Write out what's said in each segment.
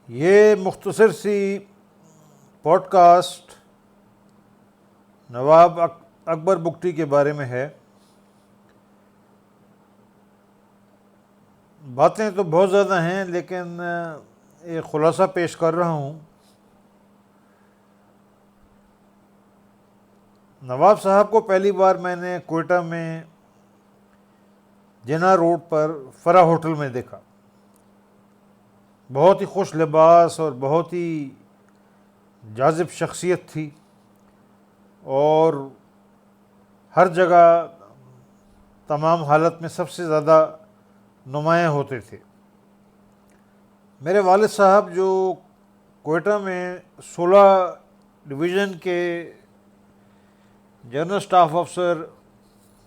یہ مختصر سی pod cost نواب اکبر بگٹی کے بارے میں ہے۔ باتیں تو بہت زیادہ ہیں لیکن ایک خلاصہ پیش کر رہا ہوں۔ نواب صاحب کو پہلی بار میں نے کوئٹہ میں جناح روڈ پر فرح ہوٹل میں دیکھا۔ بہت ہی خوش لباس اور بہت ہی جاذب شخصیت تھی، اور ہر جگہ تمام حالت میں سب سے زیادہ نمایاں ہوتے تھے۔ میرے والد صاحب جو کوئٹہ میں 16 ڈویژن کے جنرل اسٹاف افسر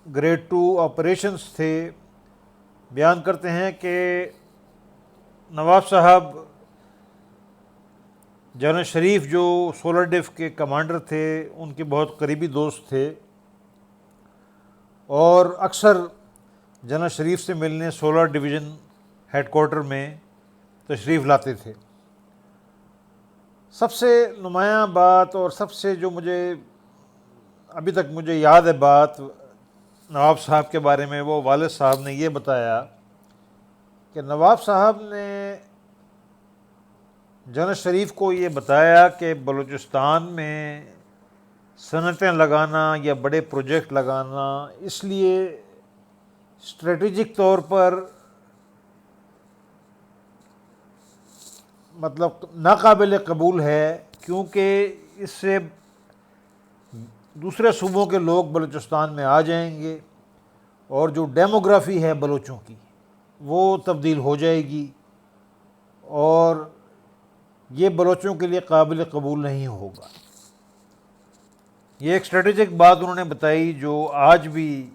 گریڈ 2 آپریشنز تھے، بیان کرتے ہیں کہ نواب صاحب جنرل شریف جو 16 ڈیف کے کمانڈر تھے ان کے بہت قریبی دوست تھے، اور اکثر جنرل شریف سے ملنے 16 ڈویژن ہیڈ کوارٹر میں تشریف لاتے تھے۔ سب سے نمایاں بات اور سب سے جو مجھے ابھی تک مجھے یاد ہے بات نواب صاحب کے بارے میں، وہ والد صاحب نے یہ بتایا کہ نواب صاحب نے جنرل شریف کو یہ بتایا کہ بلوچستان میں صنعتیں لگانا یا بڑے پروجیکٹ لگانا اس لیے اسٹریٹجک طور پر مطلب ناقابل قبول ہے، کیونکہ اس سے دوسرے صوبوں کے لوگ بلوچستان میں آ جائیں گے اور جو ڈیموگرافی ہے بلوچوں کی وہ تبدیل ہو جائے گی، اور یہ بلوچوں کے لیے قابل قبول نہیں ہوگا۔ یہ ایک اسٹریٹجک بات انہوں نے بتائی جو آج بھی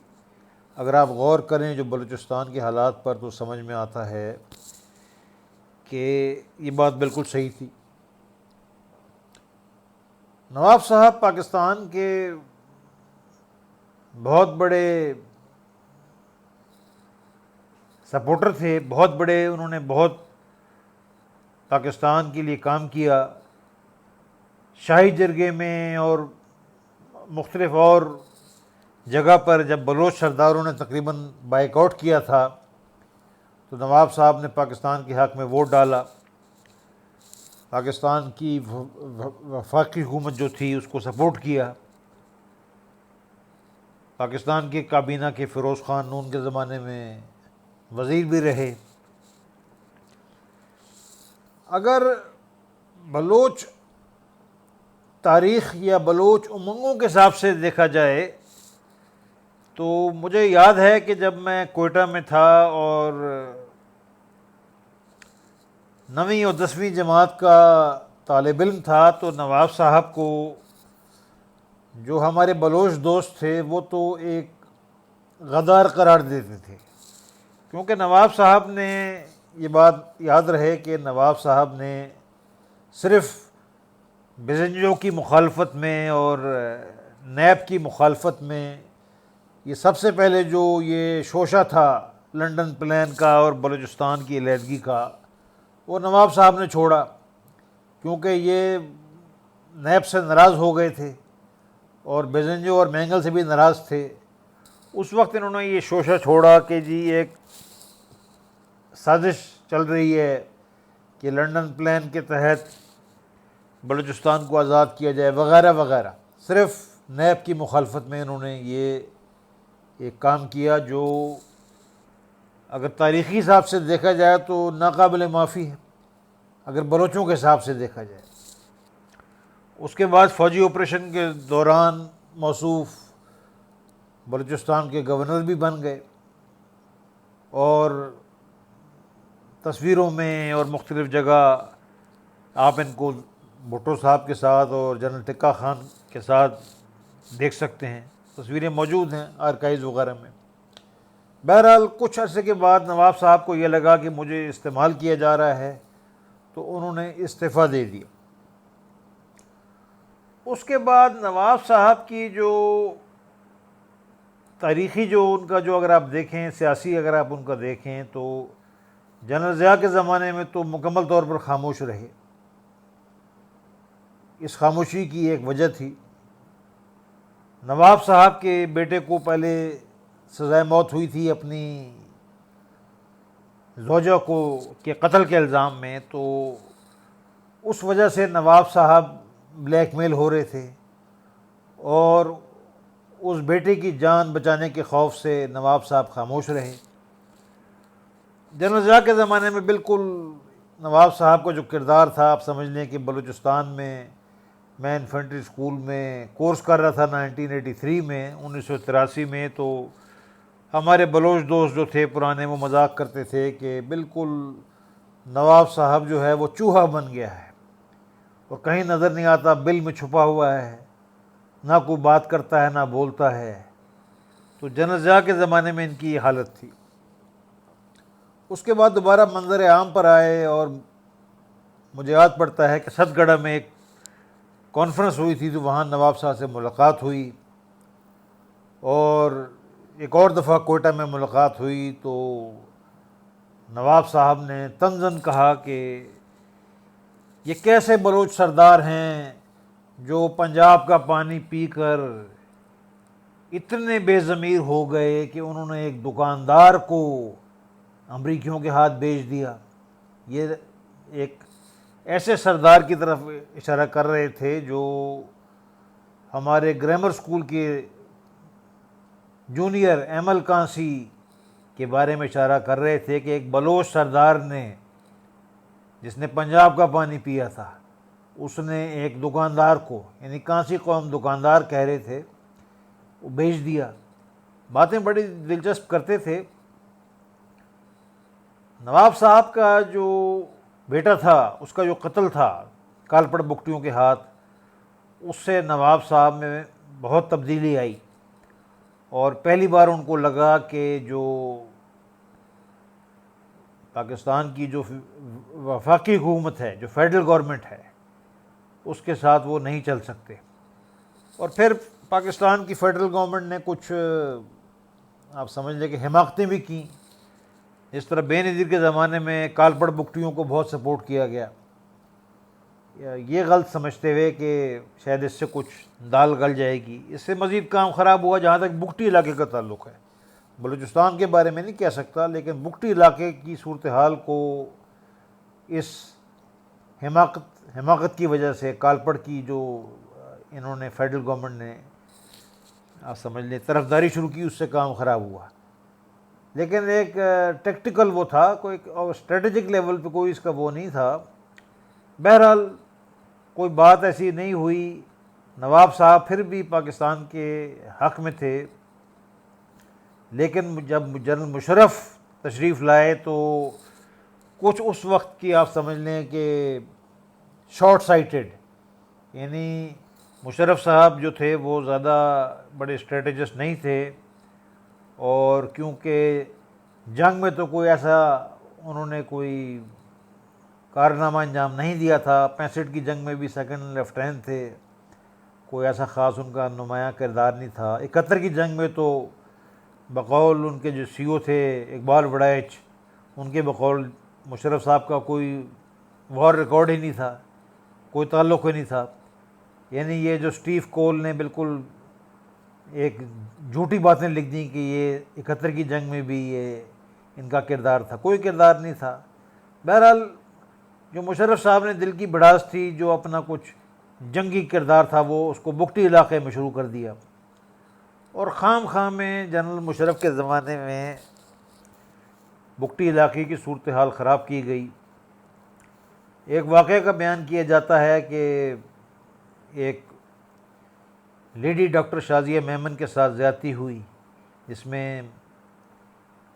اگر آپ غور کریں جو بلوچستان کے حالات پر تو سمجھ میں آتا ہے کہ یہ بات بالکل صحیح تھی۔ نواب صاحب پاکستان کے بہت بڑے سپورٹر تھے، بہت بڑے، انہوں نے بہت پاکستان کے لیے کام کیا۔ شاہی جرگے میں اور مختلف اور جگہ پر جب بلوچ سرداروں نے تقریباً بائیک آؤٹ کیا تھا تو نواب صاحب نے پاکستان کے حق میں ووٹ ڈالا۔ پاکستان کی وفاقی حکومت جو تھی اس کو سپورٹ کیا۔ پاکستان کے کابینہ کے فیروز خان نون کے زمانے میں وزیر بھی رہے۔ اگر بلوچ تاریخ یا بلوچ امنگوں کے حساب سے دیکھا جائے تو مجھے یاد ہے کہ جب میں کوئٹہ میں تھا اور 9ویں اور 10ویں جماعت کا طالب علم تھا تو نواب صاحب کو جو ہمارے بلوچ دوست تھے وہ تو ایک غدار قرار دیتے تھے، کیونکہ نواب صاحب نے یہ بات یاد رہے کہ نواب صاحب نے صرف بزنجو کی مخالفت میں اور نیب کی مخالفت میں یہ سب سے پہلے جو یہ شوشہ تھا لنڈن پلان کا اور بلوچستان کی علیحدگی کا، وہ نواب صاحب نے چھوڑا، کیونکہ یہ نیب سے ناراض ہو گئے تھے اور بزنجو اور مینگل سے بھی ناراض تھے۔ اس وقت انہوں نے یہ شوشہ چھوڑا کہ جی ایک سازش چل رہی ہے کہ لنڈن پلان کے تحت بلوچستان کو آزاد کیا جائے وغیرہ وغیرہ۔ صرف نیب کی مخالفت میں انہوں نے یہ ایک کام کیا جو اگر تاریخی حساب سے دیکھا جائے تو ناقابل معافی ہے، اگر بلوچوں کے حساب سے دیکھا جائے۔ اس کے بعد فوجی آپریشن کے دوران موصوف بلوچستان کے گورنر بھی بن گئے، اور تصویروں میں اور مختلف جگہ آپ ان کو بھٹو صاحب کے ساتھ اور جنرل ٹکا خان کے ساتھ دیکھ سکتے ہیں، تصویریں موجود ہیں آرکائیوز وغیرہ میں۔ بہرحال کچھ عرصے کے بعد نواب صاحب کو یہ لگا کہ مجھے استعمال کیا جا رہا ہے تو انہوں نے استعفیٰ دے دیا۔ اس کے بعد نواب صاحب کی جو تاریخی جو ان کا جو اگر آپ دیکھیں سیاسی اگر آپ ان کا دیکھیں تو جنرل ضیاء کے زمانے میں تو مکمل طور پر خاموش رہے. اس خاموشی کی ایک وجہ تھی. نواب صاحب کے بیٹے کو پہلے سزائے موت ہوئی تھی اپنی زوجہ کو کے قتل کے الزام میں، تو اس وجہ سے نواب صاحب بلیک میل ہو رہے تھے، اور اس بیٹے کی جان بچانے کے خوف سے نواب صاحب خاموش رہے. جنرل ضیاء کے زمانے میں بالکل نواب صاحب کا جو کردار تھا، آپ سمجھ لیں کہ بلوچستان میں انفینٹری اسکول میں کورس کر رہا تھا 1983 میں 1983 میں، تو ہمارے بلوچ دوست جو تھے پرانے وہ مذاق کرتے تھے کہ بالکل نواب صاحب جو ہے وہ چوہا بن گیا ہے، اور کہیں نظر نہیں آتا، بل میں چھپا ہوا ہے، نہ کوئی بات کرتا ہے نہ بولتا ہے. تو جنرل ضیاء کے زمانے میں ان کی یہ حالت تھی. اس کے بعد دوبارہ منظر عام پر آئے، اور مجھے یاد پڑتا ہے کہ ست گڑھا میں ایک کانفرنس ہوئی تھی، تو وہاں نواب صاحب سے ملاقات ہوئی، اور ایک اور دفعہ کوئٹہ میں ملاقات ہوئی. تو نواب صاحب نے طنزاً کہا کہ یہ کیسے بلوچ سردار ہیں جو پنجاب کا پانی پی کر اتنے بے ضمیر ہو گئے کہ انہوں نے ایک دکاندار کو امریکیوں کے ہاتھ بیچ دیا. یہ ایک ایسے سردار کی طرف اشارہ کر رہے تھے جو ہمارے گرامر اسکول کے جونیئر ایمل کانسی کے بارے میں اشارہ کر رہے تھے کہ ایک بلوچ سردار نے، جس نے پنجاب کا پانی پیا تھا، اس نے ایک دکاندار کو، یعنی کانسی قوم دکاندار کہہ رہے تھے، وہ بیچ دیا. باتیں بڑی دلچسپ کرتے تھے. نواب صاحب کا جو بیٹا تھا، اس کا جو قتل تھا کالپڑ بگٹیوں کے ہاتھ، اس سے نواب صاحب میں بہت تبدیلی آئی، اور پہلی بار ان کو لگا کہ جو پاکستان کی جو وفاقی حکومت ہے، جو فیڈرل گورنمنٹ ہے، اس کے ساتھ وہ نہیں چل سکتے. اور پھر پاکستان کی فیڈرل گورنمنٹ نے کچھ آپ سمجھ لیں کہ حماقتیں بھی کیں. اس طرح بے نظیر کے زمانے میں کالپڑ بگٹیوں کو بہت سپورٹ کیا گیا، یہ غلط سمجھتے ہوئے کہ شاید اس سے کچھ دال گل جائے گی. اس سے مزید کام خراب ہوا. جہاں تک بگٹی علاقے کا تعلق ہے، بلوچستان کے بارے میں نہیں کہہ سکتا، لیکن بگٹی علاقے کی صورتحال کو اس حماقت کی وجہ سے، کالپڑ کی جو انہوں نے فیڈرل گورنمنٹ نے آپ سمجھ لیں طرفداری شروع کی، اس سے کام خراب ہوا. لیکن ایک ٹیکٹیکل وہ تھا، کوئی اسٹریٹجک لیول پہ کوئی اس کا وہ نہیں تھا. بہرحال کوئی بات ایسی نہیں ہوئی. نواب صاحب پھر بھی پاکستان کے حق میں تھے، لیکن جب جنرل مشرف تشریف لائے تو کچھ اس وقت کی آپ سمجھ لیں کہ شارٹ سائٹڈ، یعنی مشرف صاحب جو تھے وہ زیادہ بڑے اسٹریٹجسٹ نہیں تھے، اور کیونکہ جنگ میں تو کوئی ایسا انہوں نے کوئی کارنامہ انجام نہیں دیا تھا. 65 کی جنگ میں بھی سیکنڈ لیفٹیننٹ تھے، کوئی ایسا خاص ان کا نمایاں کردار نہیں تھا. 71 کی جنگ میں تو بقول ان کے جو سی او تھے اقبال وڑائچ، ان کے بقول مشرف صاحب کا کوئی وار ریکارڈ ہی نہیں تھا، کوئی تعلق ہی نہیں تھا. یعنی یہ جو اسٹیو کول نے بالکل ایک جھوٹی باتیں لکھ دیں کہ یہ 71 کی جنگ میں بھی یہ ان کا کردار تھا، کوئی کردار نہیں تھا. بہرحال جو مشرف صاحب نے دل کی بڑاس تھی، جو اپنا کچھ جنگی کردار تھا، وہ اس کو بگٹی علاقے میں شروع کر دیا. اور خام خواہ میں جنرل مشرف کے زمانے میں بگٹی علاقے کی صورتحال خراب کی گئی. ایک واقعہ کا بیان کیا جاتا ہے کہ ایک لیڈی ڈاکٹر شازیہ میمن کے ساتھ زیادتی ہوئی، جس میں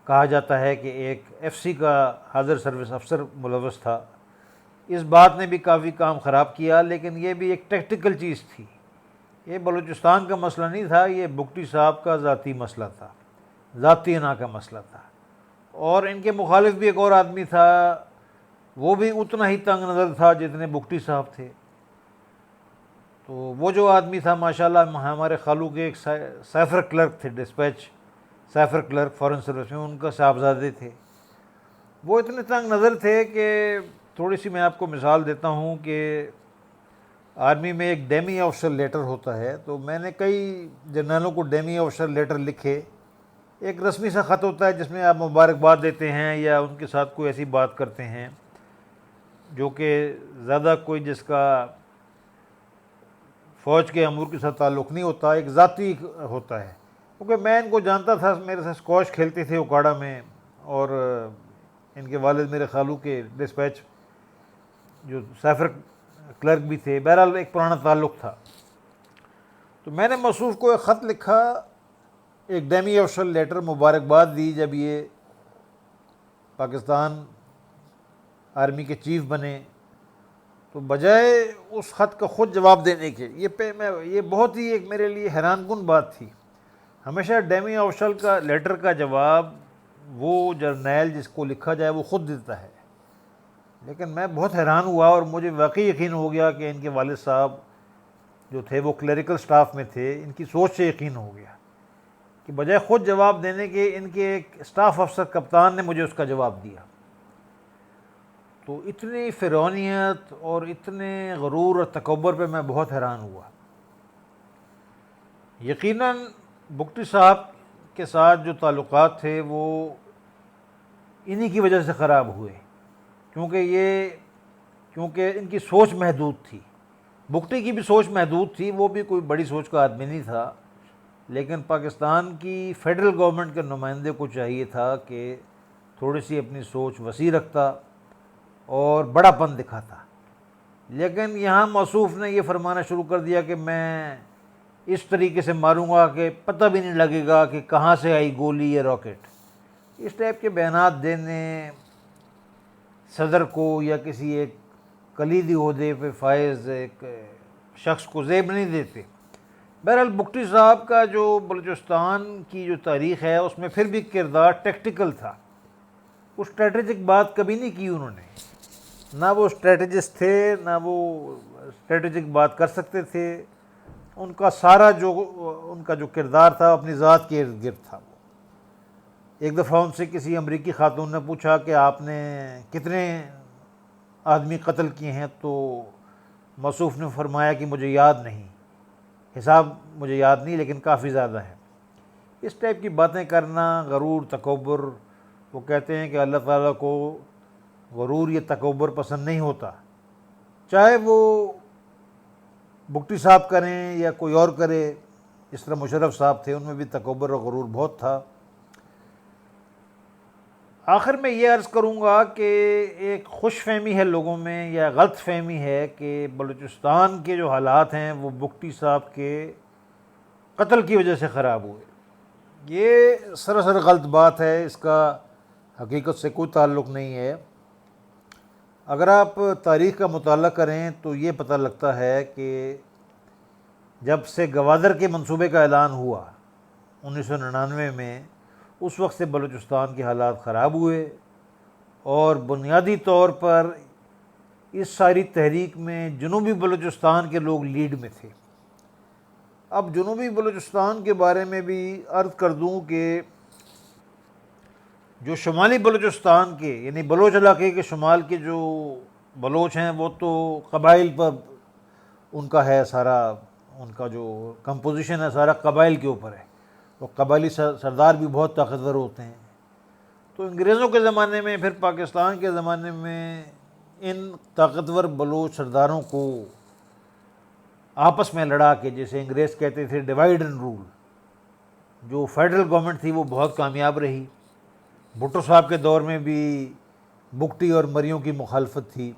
کہا جاتا ہے کہ ایک ایف سی کا حاضر سروس افسر ملوث تھا. اس بات نے بھی کافی کام خراب کیا، لیکن یہ بھی ایک ٹیکٹیکل چیز تھی. یہ بلوچستان کا مسئلہ نہیں تھا، یہ بگٹی صاحب کا ذاتی مسئلہ تھا، ذاتی انا کا مسئلہ تھا. اور ان کے مخالف بھی ایک اور آدمی تھا، وہ بھی اتنا ہی تنگ نظر تھا جتنے بگٹی صاحب تھے. تو وہ جو آدمی تھا ماشاءاللہ ہمارے خالو کے ایک سائفر کلرک تھے، dispatch cipher clerk foreign service میں، ان کا صاحبزادے تھے. وہ اتنے تنگ نظر تھے کہ تھوڑی سی میں آپ کو مثال دیتا ہوں کہ آرمی میں ایک ڈیمی آفیسر لیٹر ہوتا ہے، تو میں نے کئی جرنیلوں کو ڈیمی آفیسر لیٹر لکھے. ایک رسمی سا خط ہوتا ہے جس میں آپ مبارکباد دیتے ہیں یا ان کے ساتھ کوئی ایسی بات کرتے ہیں جو کہ زیادہ کوئی جس کا فوج کے امور کے ساتھ تعلق نہیں ہوتا، ایک ذاتی ہوتا ہے. کیونکہ میں ان کو جانتا تھا، میرے ساتھ اسکواش کھیلتے تھے اوکاڑا میں، اور ان کے والد میرے خالو کے ڈسپیچ جو سیفر کلرک بھی تھے. بہرحال ایک پرانا تعلق تھا. تو میں نے موصوف کو ایک خط لکھا، ایک ڈیمی آفیسر لیٹر، مبارکباد دی جب یہ پاکستان آرمی کے چیف بنے. تو بجائے اس خط کا خود جواب دینے کے، یہ بہت ہی ایک میرے لیے حیران کن بات تھی. ہمیشہ ڈیمی آفیسر کا لیٹر کا جواب وہ جرنیل جس کو لکھا جائے وہ خود دیتا ہے. لیکن میں بہت حیران ہوا اور مجھے واقعی یقین ہو گیا کہ ان کے والد صاحب جو تھے وہ کلیریکل سٹاف میں تھے. ان کی سوچ سے یقین ہو گیا کہ بجائے خود جواب دینے کے ان کے ایک اسٹاف افسر کپتان نے مجھے اس کا جواب دیا. تو اتنی فرعونیت اور اتنے غرور اور تکبر پہ میں بہت حیران ہوا. یقیناً بگٹی صاحب کے ساتھ جو تعلقات تھے وہ انہی کی وجہ سے خراب ہوئے، کیونکہ ان کی سوچ محدود تھی. بگٹی کی بھی سوچ محدود تھی، وہ بھی کوئی بڑی سوچ کا آدمی نہیں تھا. لیکن پاکستان کی فیڈرل گورنمنٹ کے نمائندے کو چاہیے تھا کہ تھوڑی سی اپنی سوچ وسیع رکھتا اور بڑا پن دکھاتا. لیکن یہاں موصوف نے یہ فرمانا شروع کر دیا کہ میں اس طریقے سے ماروں گا کہ پتہ بھی نہیں لگے گا کہ کہاں سے آئی گولی یا راکٹ. اس ٹائپ کے بیانات دینے صدر کو یا کسی ایک کلیدی عہدے پہ فائز ایک شخص کو زیب نہیں دیتے. بہرحال بگٹی صاحب کا جو بلوچستان کی جو تاریخ ہے اس میں پھر بھی کردار ٹیکٹیکل تھا. وہ اسٹریٹجک بات کبھی نہیں کی انہوں نے، نہ وہ اسٹریٹجسٹ تھے نہ وہ اسٹریٹجک بات کر سکتے تھے. ان کا سارا ان کا جو کردار تھا اپنی ذات کے ارد گرد تھا. ایک دفعہ ان سے کسی امریکی خاتون نے پوچھا کہ آپ نے کتنے آدمی قتل کیے ہیں، تو موصوف نے فرمایا کہ مجھے یاد نہیں، حساب مجھے یاد نہیں، لیکن کافی زیادہ ہے. اس ٹائپ کی باتیں کرنا، غرور، تکبر. وہ کہتے ہیں کہ اللہ تعالیٰ کو غرور یا تکبر پسند نہیں ہوتا، چاہے وہ بگٹی صاحب کریں یا کوئی اور کرے. اس طرح مشرف صاحب تھے، ان میں بھی تکبر اور غرور بہت تھا. آخر میں یہ عرض کروں گا کہ ایک خوش فہمی ہے لوگوں میں یا غلط فہمی ہے کہ بلوچستان کے جو حالات ہیں وہ بگٹی صاحب کے قتل کی وجہ سے خراب ہوئے. یہ سراسر غلط بات ہے، اس کا حقیقت سے کوئی تعلق نہیں ہے. اگر آپ تاریخ کا مطالعہ کریں تو یہ پتہ لگتا ہے کہ جب سے گوادر کے منصوبے کا اعلان ہوا 1999 میں، اس وقت سے بلوچستان کے حالات خراب ہوئے، اور بنیادی طور پر اس ساری تحریک میں جنوبی بلوچستان کے لوگ لیڈ میں تھے. اب جنوبی بلوچستان کے بارے میں بھی عرض کر دوں کہ جو شمالی بلوچستان کے یعنی بلوچ علاقے کے شمال کے جو بلوچ ہیں وہ تو قبائل پر ان کا ہے سارا، ان کا جو کمپوزیشن ہے سارا قبائل کے اوپر ہے. وہ قبائلی سردار بھی بہت طاقتور ہوتے ہیں. تو انگریزوں کے زمانے میں، پھر پاکستان کے زمانے میں، ان طاقتور بلوچ سرداروں کو آپس میں لڑا کے، جیسے انگریز کہتے تھے ڈیوائیڈ اینڈ رول، جو فیڈرل گورنمنٹ تھی وہ بہت کامیاب رہی. بھٹو صاحب کے دور میں بھی بگٹی اور مریوں کی مخالفت تھی.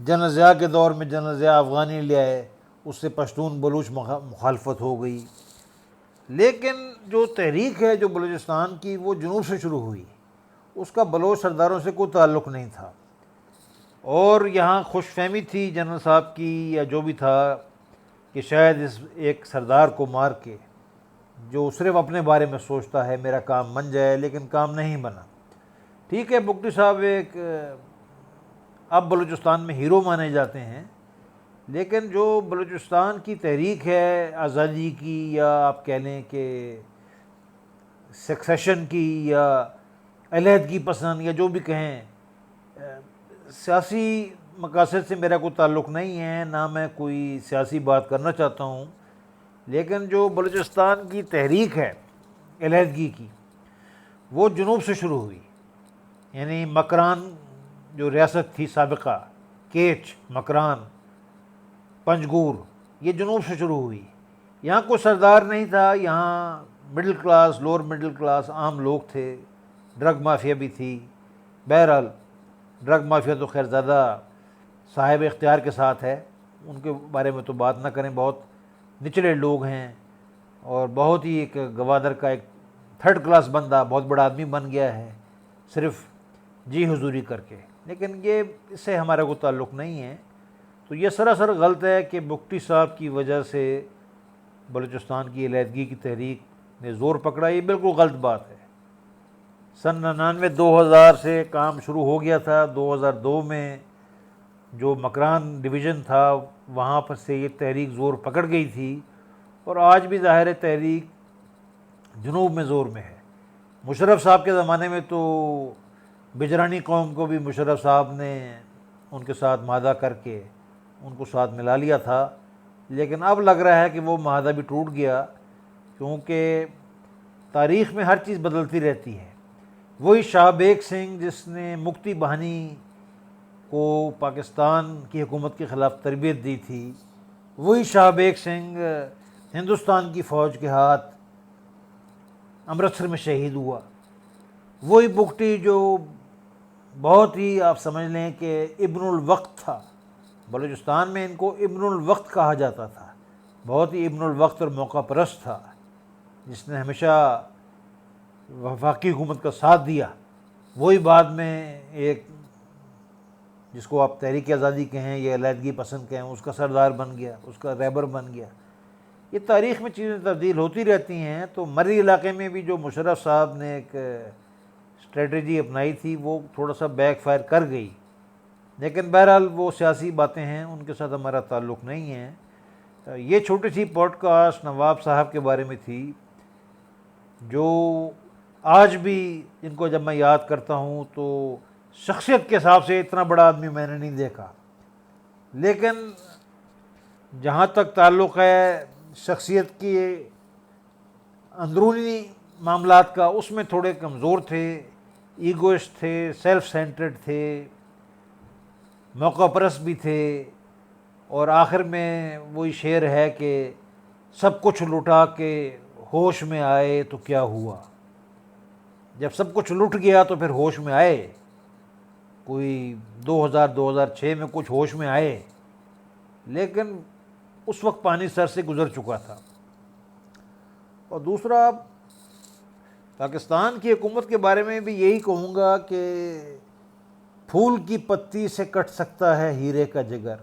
جنرل ضیاء کے دور میں جنرل ضیاء افغانی لے آئے، اس سے پشتون بلوچ مخالفت ہو گئی. لیکن جو تحریک ہے جو بلوچستان کی وہ جنوب سے شروع ہوئی، اس کا بلوچ سرداروں سے کوئی تعلق نہیں تھا. اور یہاں خوش فہمی تھی جنرل صاحب کی یا جو بھی تھا کہ شاید اس ایک سردار کو مار کے، جو صرف اپنے بارے میں سوچتا ہے، میرا کام بن جائے، لیکن کام نہیں بنا. ٹھیک ہے، بگٹی صاحب ایک اب بلوچستان میں ہیرو مانے جاتے ہیں، لیکن جو بلوچستان کی تحریک ہے آزادی کی، یا آپ کہہ لیں کہ سیکسیشن کی یا علیحدگی پسند یا جو بھی کہیں، سیاسی مقاصد سے میرا کوئی تعلق نہیں ہے، نہ میں کوئی سیاسی بات کرنا چاہتا ہوں، لیکن جو بلوچستان کی تحریک ہے علیحدگی کی، وہ جنوب سے شروع ہوئی. یعنی مکران جو ریاست تھی سابقہ، کیچ، مکران، پنجگور، یہ جنوب سے شروع ہوئی. یہاں کوئی سردار نہیں تھا، یہاں middle class, lower middle class عام لوگ تھے. ڈرگ مافیا بھی تھی. بہرحال ڈرگ مافیا تو خیر زیادہ صاحب اختیار کے ساتھ ہے، ان کے بارے میں تو بات نہ کریں. بہت نچلے لوگ ہیں اور بہت ہی ایک گوادر کا ایک تھرڈ کلاس بندہ بہت بڑا آدمی بن گیا ہے صرف جی حضوری کر کے. لیکن یہ اس سے ہمارا کوئی تعلق نہیں ہے. تو یہ سراسر غلط ہے کہ بگٹی صاحب کی وجہ سے بلوچستان کی علیحدگی کی تحریک نے زور پکڑا. یہ بالکل غلط بات ہے. سن 99-2000 سے کام شروع ہو گیا تھا. 2002 میں جو مکران ڈویژن تھا وہاں پر سے یہ تحریک زور پکڑ گئی تھی، اور آج بھی ظاہر تحریک جنوب میں زور میں ہے. مشرف صاحب کے زمانے میں تو بجرانی قوم کو بھی مشرف صاحب نے ان کے ساتھ معاہدہ کر کے ان کو ساتھ ملا لیا تھا، لیکن اب لگ رہا ہے کہ وہ معاہدہ بھی ٹوٹ گیا، کیونکہ تاریخ میں ہر چیز بدلتی رہتی ہے. وہی شاہ بیگ سنگھ جس نے مکتی بہانی کو پاکستان کی حکومت کے خلاف تربیت دی تھی، وہی شاہ بیگ سنگھ ہندوستان کی فوج کے ہاتھ امرتسر میں شہید ہوا. وہی بگٹی جو بہت ہی آپ سمجھ لیں کہ ابن الوقت تھا. بلوچستان میں ان کو ابن الوقت کہا جاتا تھا. بہت ہی ابن الوقت اور موقع پرست تھا، جس نے ہمیشہ وفاقی حکومت کا ساتھ دیا. وہی بعد میں ایک جس کو آپ تحریک آزادی کہیں یا علیحدگی پسند کہیں، اس کا سردار بن گیا، اس کا رہبر بن گیا. یہ تاریخ میں چیزیں تبدیل ہوتی رہتی ہیں. تو مری علاقے میں بھی جو مشرف صاحب نے ایک اسٹریٹجی اپنائی تھی وہ تھوڑا سا بیک فائر کر گئی، لیکن بہرحال وہ سیاسی باتیں ہیں، ان کے ساتھ ہمارا تعلق نہیں ہے. یہ چھوٹی سی پوڈ کاسٹ نواب صاحب کے بارے میں تھی، جو آج بھی ان کو جب میں یاد کرتا ہوں تو شخصیت کے حساب سے اتنا بڑا آدمی میں نے نہیں دیکھا، لیکن جہاں تک تعلق ہے شخصیت کی اندرونی معاملات کا، اس میں تھوڑے کمزور تھے، ایگوئسٹ تھے، سیلف سینٹرڈ تھے، موقع پرست بھی تھے. اور آخر میں وہی شعر ہے کہ سب کچھ لٹا کے ہوش میں آئے تو کیا ہوا. جب سب کچھ لٹ گیا تو پھر ہوش میں آئے. کوئی 2006 میں کچھ ہوش میں آئے، لیکن اس وقت پانی سر سے گزر چکا تھا. اور دوسرا، پاکستان کی حکومت کے بارے میں بھی یہی کہوں گا کہ پھول کی پتی سے کٹ سکتا ہے ہیرے کا جگر،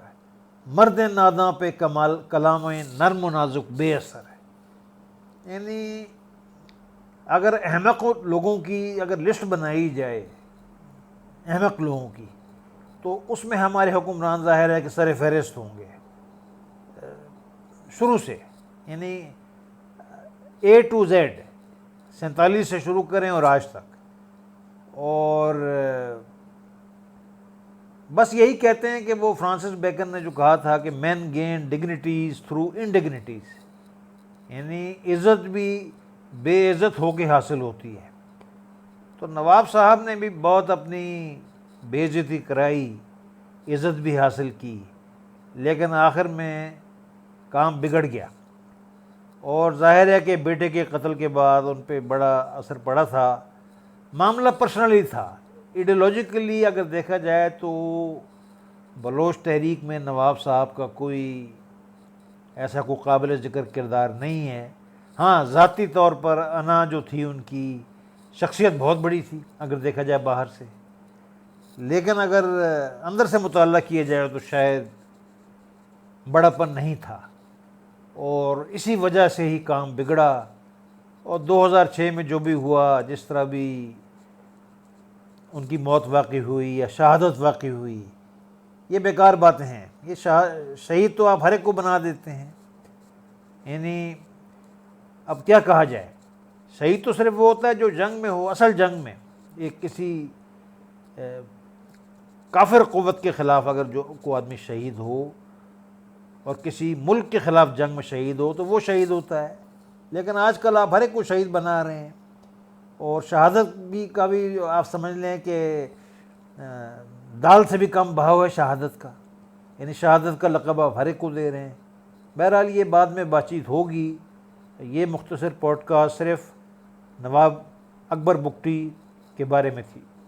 مرد ناداں پہ کلام نرم و نازک بے اثر ہے. یعنی اگر احمق لوگوں کی اگر لسٹ بنائی جائے، احمق لوگوں کی، تو اس میں ہمارے حکمران ظاہر ہے کہ سر فہرست ہوں گے شروع سے. یعنی A to Z 47 سے شروع کریں اور آج تک. اور بس یہی کہتے ہیں کہ وہ فرانسس بیکن نے جو کہا تھا کہ مین گین ڈگنیٹیز تھرو انڈگنیٹیز، یعنی عزت بھی بے عزت ہو کے حاصل ہوتی ہے. تو نواب صاحب نے بھی بہت اپنی بے عزتی کرائی، عزت بھی حاصل کی، لیکن آخر میں کام بگڑ گیا. اور ظاہر ہے کہ بیٹے کے قتل کے بعد ان پہ بڑا اثر پڑا تھا. معاملہ پرسنلی تھا. ایڈیولوجیکلی اگر دیکھا جائے تو بلوچ تحریک میں نواب صاحب کا کوئی ایسا کوئی قابل ذکر کردار نہیں ہے. ہاں، ذاتی طور پر انا جو تھی ان کی شخصیت بہت بڑی تھی اگر دیکھا جائے باہر سے، لیکن اگر اندر سے مطالعہ کیا جائے تو شاید بڑا پن نہیں تھا، اور اسی وجہ سے ہی کام بگڑا. اور 2006 میں جو بھی ہوا، جس طرح بھی ان کی موت واقع ہوئی یا شہادت واقع ہوئی، یہ بیکار باتیں ہیں. یہ شہید تو آپ ہر ایک کو بنا دیتے ہیں. یعنی اب کیا کہا جائے، شہید تو صرف وہ ہوتا ہے جو جنگ میں ہو، اصل جنگ میں. ایک کسی کافر قوت کے خلاف اگر جو کو آدمی شہید ہو اور کسی ملک کے خلاف جنگ میں شہید ہو تو وہ شہید ہوتا ہے، لیکن آج کل آپ ہر ایک کو شہید بنا رہے ہیں، اور شہادت بھی کا بھی آپ سمجھ لیں کہ دال سے بھی کم بھاؤ ہے شہادت کا، یعنی شہادت کا لقب آپ ہر ایک کو دے رہے ہیں۔ بہرحال یہ بعد میں بات چیت ہوگی، یہ مختصر پوڈ کاسٹ صرف نواب اکبر بگٹی کے بارے میں تھی۔